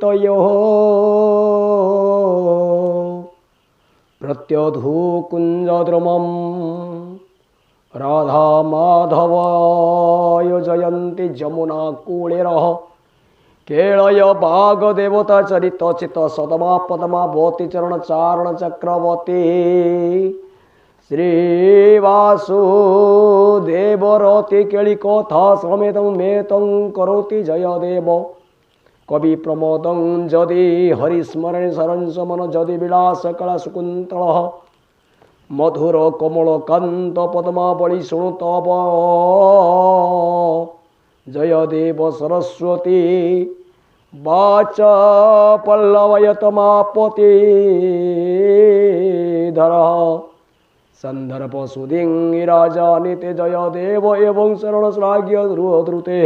चरितयोः प्रत्यधुकुञ्जद्रुमं राधा माधवाय जयन्ति जमुनाकूलेरः केळय बागदेवता चरित चित सदमा पदमावती चरण चारण चक्रवर्ती श्रीवासुदेवरति केळिकथा समेतं मेतं करोति जयदेव कवि प्रमोदं जदि हरिस्मरणे सरंस मन जदि विलास कला शकुन्तलः मधुर कोमल कांत पद्मावली शृणु तव जयदेव सरस्वती वाच पल्लवयतमापति धरः सन्दर्भ सुधिराजानिते जयदेव एवं शरण श्लाघ्य ध्रुवद्रुते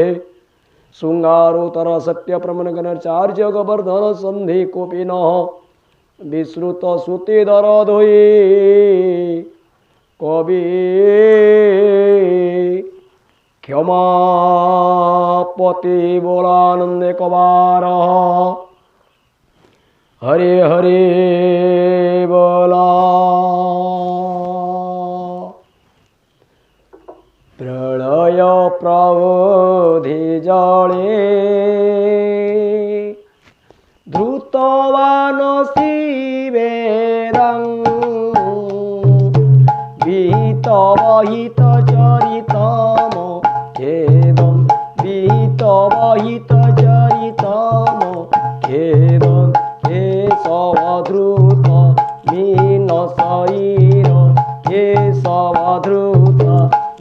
शृंगारोतर सत्य प्रमनगणाचार्य गोवर्धन संधि कोपिनः विश्रुत श्रुतिधर धोई कवि क्षमापति बोलानंद कबार हरे हरे बोला प्रलय प्रबोधि जले धृतवान शिवेदं विहितवहित चरितम खेदं विहितवहित चरितम खेदं केशवधृत मीनशरीर केशवधृत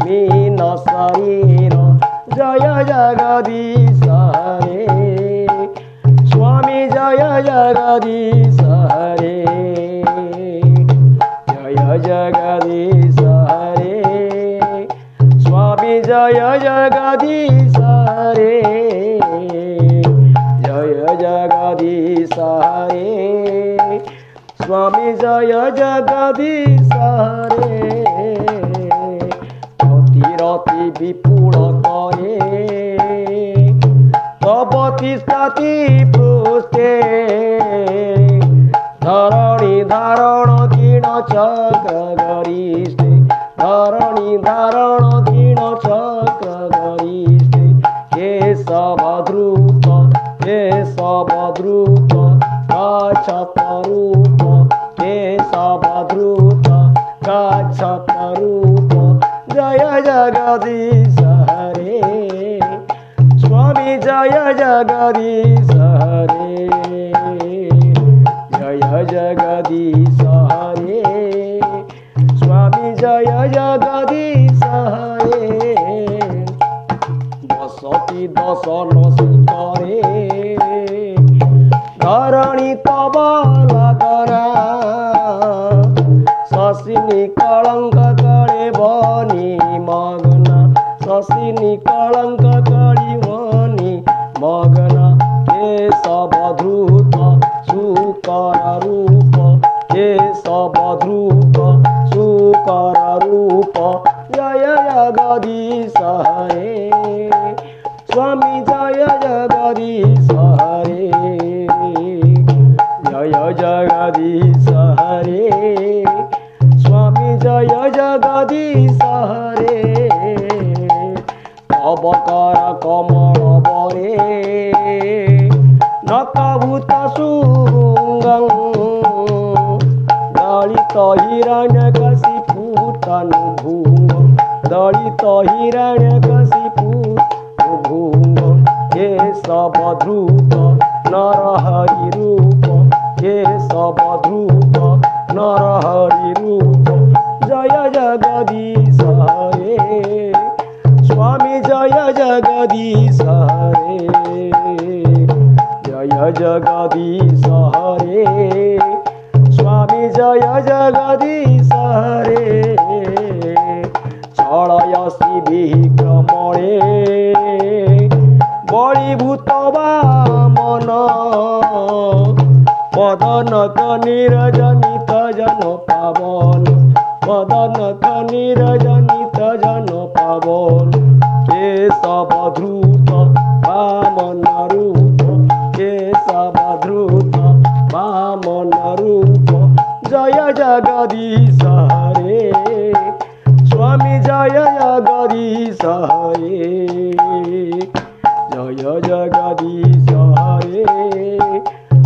मीनशरीर जय जगदीश हरे स्वामी जय जगदीश हरे जय जगदीश हरे स्वामी जय जगदीश हरे जय जगदीश हरे स्वामी जय जगदीश हरे रति विपुल करे तब तिष्ठति पृष्ठे धरणी धारण किण चक्र गरिष्ठे धरणी धारण किण चक्र गरिष्ठे केशवधृत केशवधृत काच्छपरूप केशवधृत काच्छपरूप जय जगदीश हरे स्वामी जय जगदीश हरे जय जगदीश हरे स्वामी जय जगदीश हरे बसति दशन सुतरे धरणी तव लगना शशिनी कलंक करे बनी मगना शशिनी कलंक करी बनी मगना केशवधृत सुकर रूप केशवधृत सुकर रूप जय जगदीश हरे स्वामी जय जगदीश हरे जय जगदीश हरे स्वामी जय जगदीश हरे तब कर कमल बरे नकभूत सुरुंगं दलित हिरण्यकशिपु तनुभुव दलित हिरण्यकशिपु भुव केशवधृत नरहरि रूप केशवधृत नरहरि रूप जय जगदीश हरे स्वामी जय जगदीश हरे जय जगदीश हरे स्वामी जय जगदीश हरे चलयसि विक्रमणे बळीभूत वामन पदनक निरजनित जन पावन पदनक निरजनित जन पावन केशवधृत वामन रूप केशव অদ্ভুত বামন রূপ জয় জগদীশ হরে স্বামী জয় জগদীশ হরে জয় জগদীশ হরে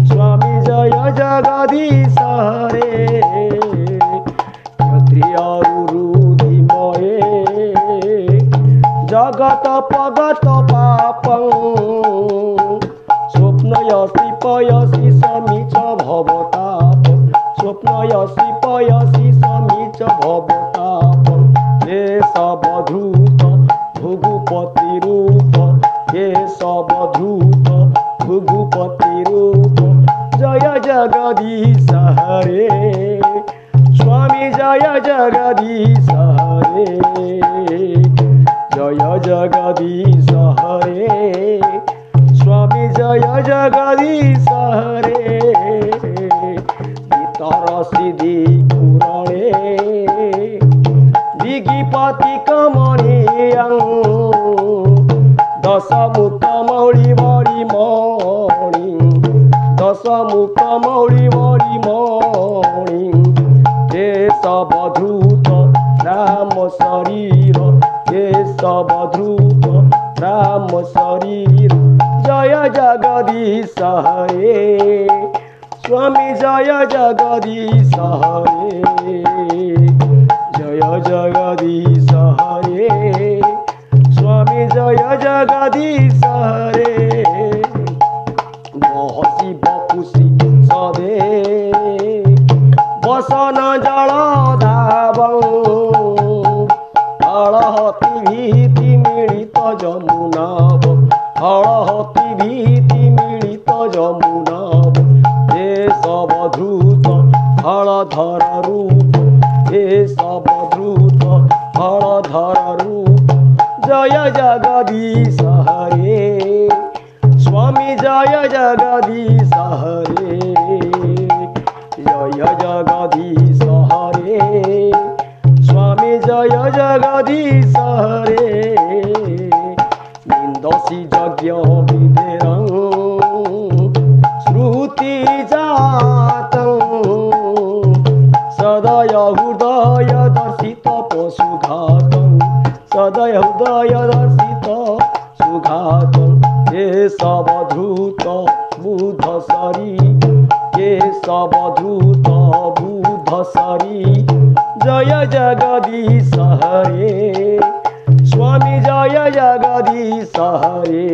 স্বামী জয় জগদীশ হরে ক্ষত্রিয় রুধিময়ে জগত পগত পাপং স্বপ্নয়সি পয়সি সমীচ ভবতাপ স্বপ্নয়সি পয়সি সমীচ ভবতাপ হে সবধূত ভুগুপতি রূপ হে সবধূত ভুগুপতি রূপ জয় জগদীশ হরে স্বামী জয় জগদীশ হরে জয় জগদীশ হরে স্বামী জয় জগদীশ হরে ভিতর সিদ্ধি পুরণে দিগিপতি কমনীয়ং দশমুখ মৌলি বড়ি মণি দশমুখ মৌলি বড়ি মণি হে সবধূত রাম শরীর হে সবধূত রাম শরীর জয় জগদীশ হরে স্বামী জয় জগদীশ হরে জয় জগদীশ হরে স্বামী জয় জগদীশ হরে বহসি বপুষি সদে বসন জল দাবং হলহতি ভীতি মিলিত যমুনাব হলহতি ভীতি মিলিত যমুনাব হে সবধূত হলধর রূপ হে সবধূত হলধর রূপ জয় জগদীশ হরে স্বামী জয় জগদীশ হরে জয় জগদীশ হরে স্বামী জয় জগদীশ হরে নিন্দসি যজ্ঞ বিদেরং শ্রুতি জাতং সদয় হৃদয় দর্শিত পশুঘাতং সদয় হৃদয় দর্শিত সুঘাতং হে সবধূত বুধ সরি হে সবধূত বুধ সরি জয় জগদীশ হরে স্বামী জয় জগদীশ হরে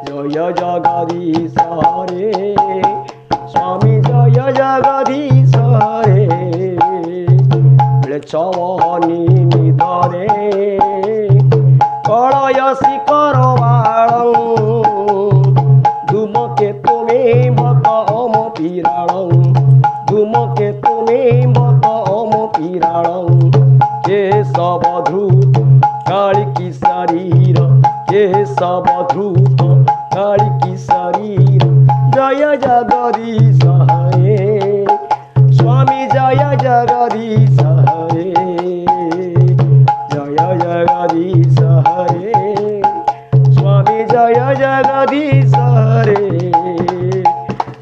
জয় জগদীশ হরে স্বামী জয় জগদীশ হরে চবহনি নিধরে কলয়সি করবাণং ধূমকে তুমি মত অম পিরাণং ধূমকে তুমি মত অম পিরাণং হে সবধূত কালী কি শরীর হে সবধূত কালী কি শরীর জয় জগদীশ হরে স্বামী জয় জগদীশ হরে জয় জগদীশ হরে স্বামী জয় জগদীশ হরে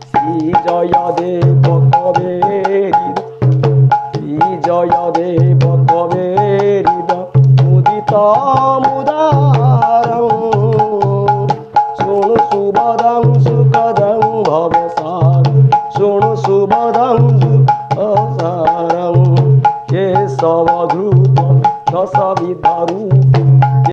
শ্রী জয় দেব কবেরিদ শ্রী জয় দেব কবেরিদ মুদিত মুদারং শৃণু সুবদং সুখদং ভবসার শৃণু সুবদং সুখসারং হে সবধূত দশবিধ রূপ